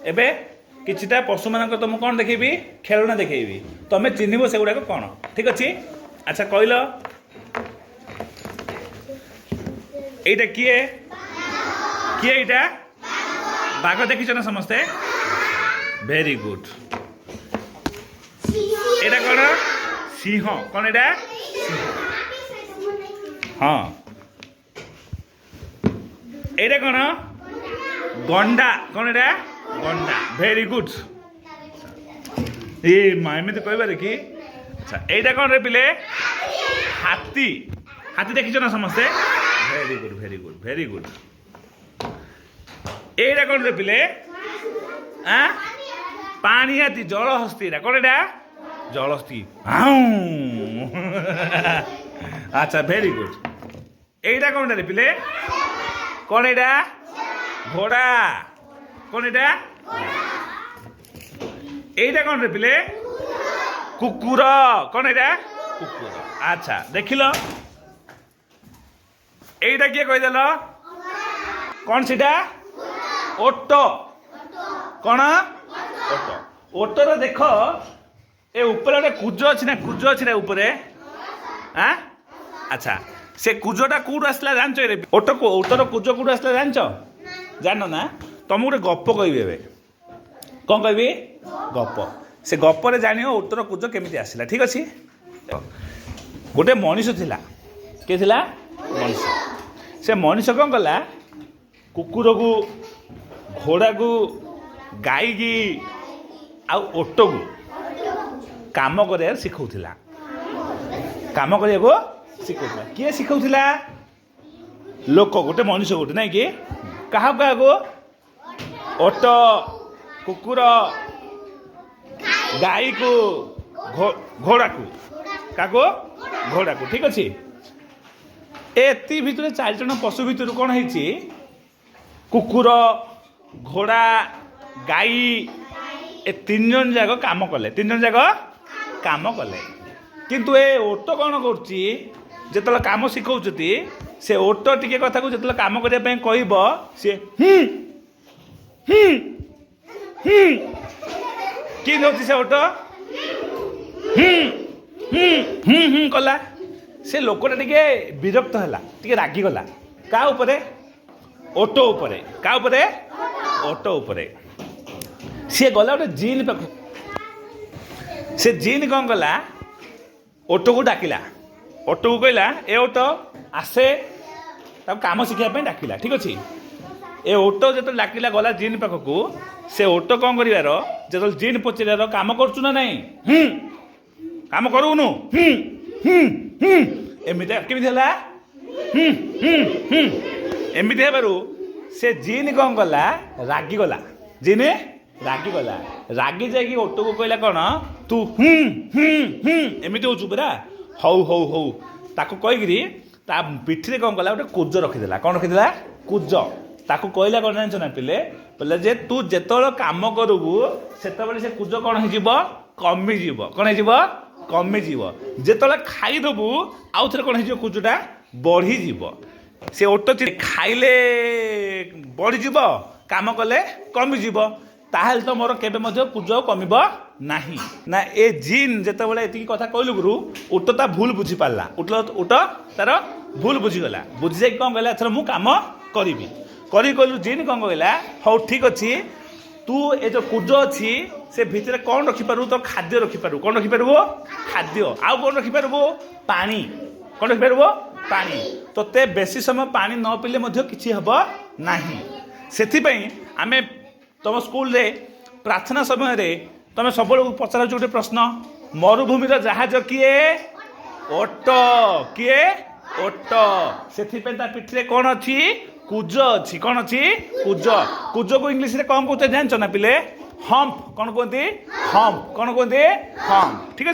एबे किछिटा पशु मानक तुम कौन देखी खेलना देखी तुम चिन्ह से गुड़ाक कौन ठीक अच्छे। अच्छा कहल यहीटा किए किए यहाँ बाघ देखीच ना समस्ते वेरी गुड। एटा कौन सिंह कौन एटा हाँ एटा कौन गंडा कौन एटा गंडा वेरी गुड ये एमती कहबारे कि। अच्छा एटा कौन रे पिले हाथी हाथी देखीच ना समस्ते very good very good very good. एटा कौन रे पिले पानी हाथी जल हस्ती कौन एटा जल हस्ती अच्छा वेरी गुड। एटा कौन रे पिले कौन एटा घोड़ा कौन एटा एटा कौन रे पिले कुकुर कौन एटा कुकुर। अच्छा देखिल एटा किए कहीदेल कौन सीटा ओट कौन ओट ओटर देख ए ऊपर गोटे कुज अच्छी ना कुज अच्छी ना ऊपर अच्छा से कुजटा कौटू आसला जान ओट ओटर कुज कौटू आसला जान जान ना तुम गोटे गप कह कौन कह गप से गपर जान ओटर कुज केमी आसला ठीक अच्छे। गोटे मनीष थिला के थिला मनीष से मनीष कौन कला कुकुर को घोड़ा को गाई की आउ ओट को काम कर शिखौला काम करने शिखौला किए शिखौला लोक गोटे मनीष गोटे ना कि क्या क्या ओट कुकुर गाई को घोड़ा को क्या घोड़ा को ठीक अच्छे। एति भितर 4 जन पशु भितर कौन है कुकुर घोड़ा गाई ए 3 जन जाक काम कले 3 जन जाक काम कले किंतु ए ओट कौन कर काम शिखौती से ओट टिके कथा को जो काम करने कह सी कि से ओट कला से लोकटा टिके विरक्त है टिके रागिगला क्या उपरे ओट उपरे क्या उपरे ओट उपरे सी गला गोटे जीन पाख से जीन कौन कला ओट को डाकिला ओट को कहला ए ओट आसे काम शिखापी डाकिला ठीक अच्छे। ए ओट जो डाकिला गला जीन पाख को से ओट कौन कर जो जीन पचार काम करुँ ना नहीं काम करूनु एमती केमी एमती हेबारू से जीन कौन कला रागिगला जीन रागिगला रागी जाकि ओट को कहला कौन तू एमती हो पूरा हौ हौ हौ ताको कहीकि ता पिठी कौन कला गोटे कुज रखीदेला कौन रखीदेला कुज ताको कहला कौन जान ना पिले बोले जे तू जेत काम करू से कुज कौन हो कमिज कौन हो कमिज जिते खाईदेबू आउ थे कौन हो कुजटा बढ़ीज से ओट खाइले बढ़ीज काम कले कमिज ताहेल तो मोर केबे मध्य कुज कमिब नाही ना ए जीन जिते बड़े ये कथा कहलु गुरु ओट ता भूल बुझी पारा ओट तार भूल बुझीगला बुझी जाए कौन कहला एथर मु काम करी कहलु जीन कौन कहला हौ ठीक अच्छे तू ए जो कुज अच्छी से भितर कौन रखिपारू तो खाद्य रखिपारू कौन रखिपारू खाद्य आउ कौन रखिपारू पानी कौन रखिपारू पानी तोते बेसी समय पानी न पीले मध्य किछि हब नाही सेथिपई आमे तुम स्कूल रे प्रार्थना समय रे तुम सब पचार गोटे प्रश्न मरुभूमिर जहाज किए ओट किए ओट से पिठी कौन अच्छी कुज अच्छी कौन अच्छी कुज कुज को इंग्लिश रे कौन कहते जान ना पिले हम्प कौन कहते हम्प कौन कहते हम्प ठीक है।